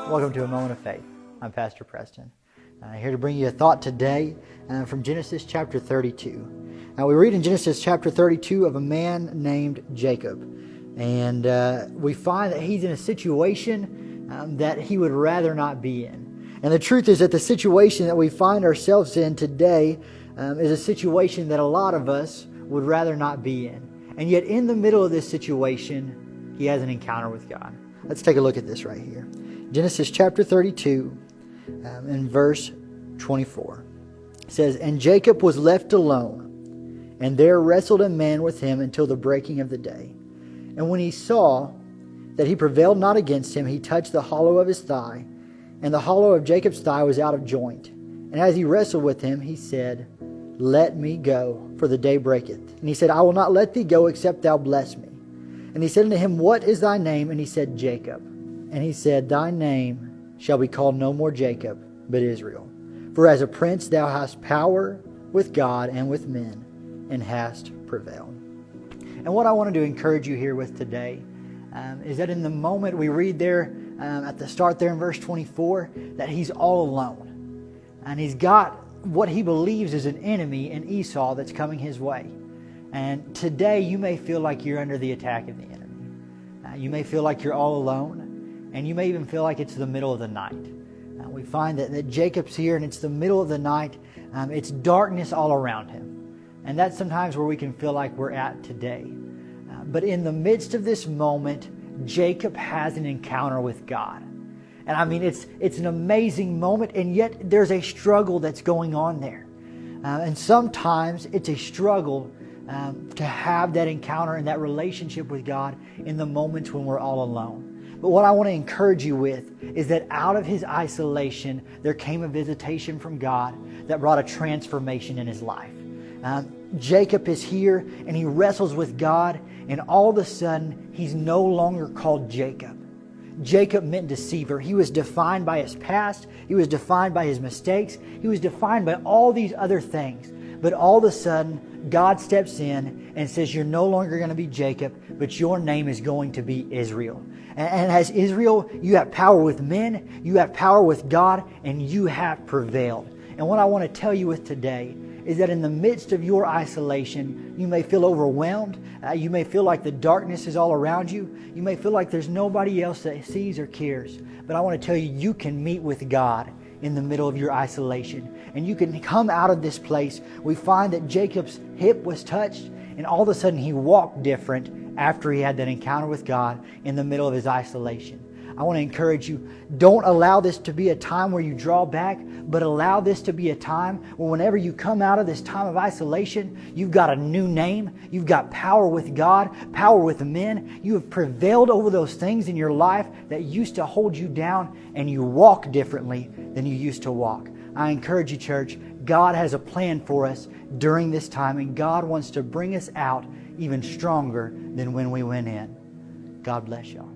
Welcome to A Moment of Faith. I'm Pastor Preston. Here to bring you a thought today from Genesis chapter 32. Now we read in Genesis chapter 32 of a man named Jacob. And we find that he's in a situation that he would rather not be in. And the truth is that the situation that we find ourselves in today is a situation that a lot of us would rather not be in. And yet in the middle of this situation, he has an encounter with God. Let's take a look at this right here. Genesis chapter 32 and verse 24. It says, "And Jacob was left alone, and there wrestled a man with him until the breaking of the day. And when he saw that he prevailed not against him, he touched the hollow of his thigh, and the hollow of Jacob's thigh was out of joint. And as he wrestled with him, he said, Let me go, for the day breaketh. And he said, I will not let thee go, except thou bless me. And he said unto him, What is thy name? And he said, Jacob. And he said, Thy name shall be called no more Jacob, but Israel. For as a prince thou hast power with God and with men, and hast prevailed." And what I wanted to encourage you here with today is that in the moment we read there at the start there in verse 24, that he's all alone. And he's got what he believes is an enemy in Esau that's coming his way. And today you may feel like you're under the attack of the enemy. You may feel like you're all alone. And you may even feel like it's the middle of the night. We find that Jacob's here and it's the middle of the night. It's darkness all around him. And that's sometimes where we can feel like we're at today. But in the midst of this moment, Jacob has an encounter with God. And I mean, it's an amazing moment, and yet there's a struggle that's going on there. And sometimes it's a struggle to have that encounter and that relationship with God in the moments when we're all alone. But what I want to encourage you with is that out of his isolation, there came a visitation from God that brought a transformation in his life. Jacob is here and he wrestles with God, and all of a sudden, he's no longer called Jacob. Jacob meant deceiver. He was defined by his past. He was defined by his mistakes. He was defined by all these other things. But all of a sudden, God steps in and says, you're no longer going to be Jacob, but your name is going to be Israel. And as Israel, you have power with men, you have power with God, and you have prevailed. And what I want to tell you with today is that in the midst of your isolation, you may feel overwhelmed. You may feel like the darkness is all around you. You may feel like there's nobody else that sees or cares. But I want to tell you, you can meet with God in the middle of your isolation. And you can come out of this place. We find that Jacob's hip was touched, and all of a sudden he walked different after he had that encounter with God in the middle of his isolation. I want to encourage you, don't allow this to be a time where you draw back, but allow this to be a time where whenever you come out of this time of isolation, you've got a new name, you've got power with God, power with men, you have prevailed over those things in your life that used to hold you down, and you walk differently than you used to walk. I encourage you, church, God has a plan for us during this time, and God wants to bring us out even stronger than when we went in. God bless y'all.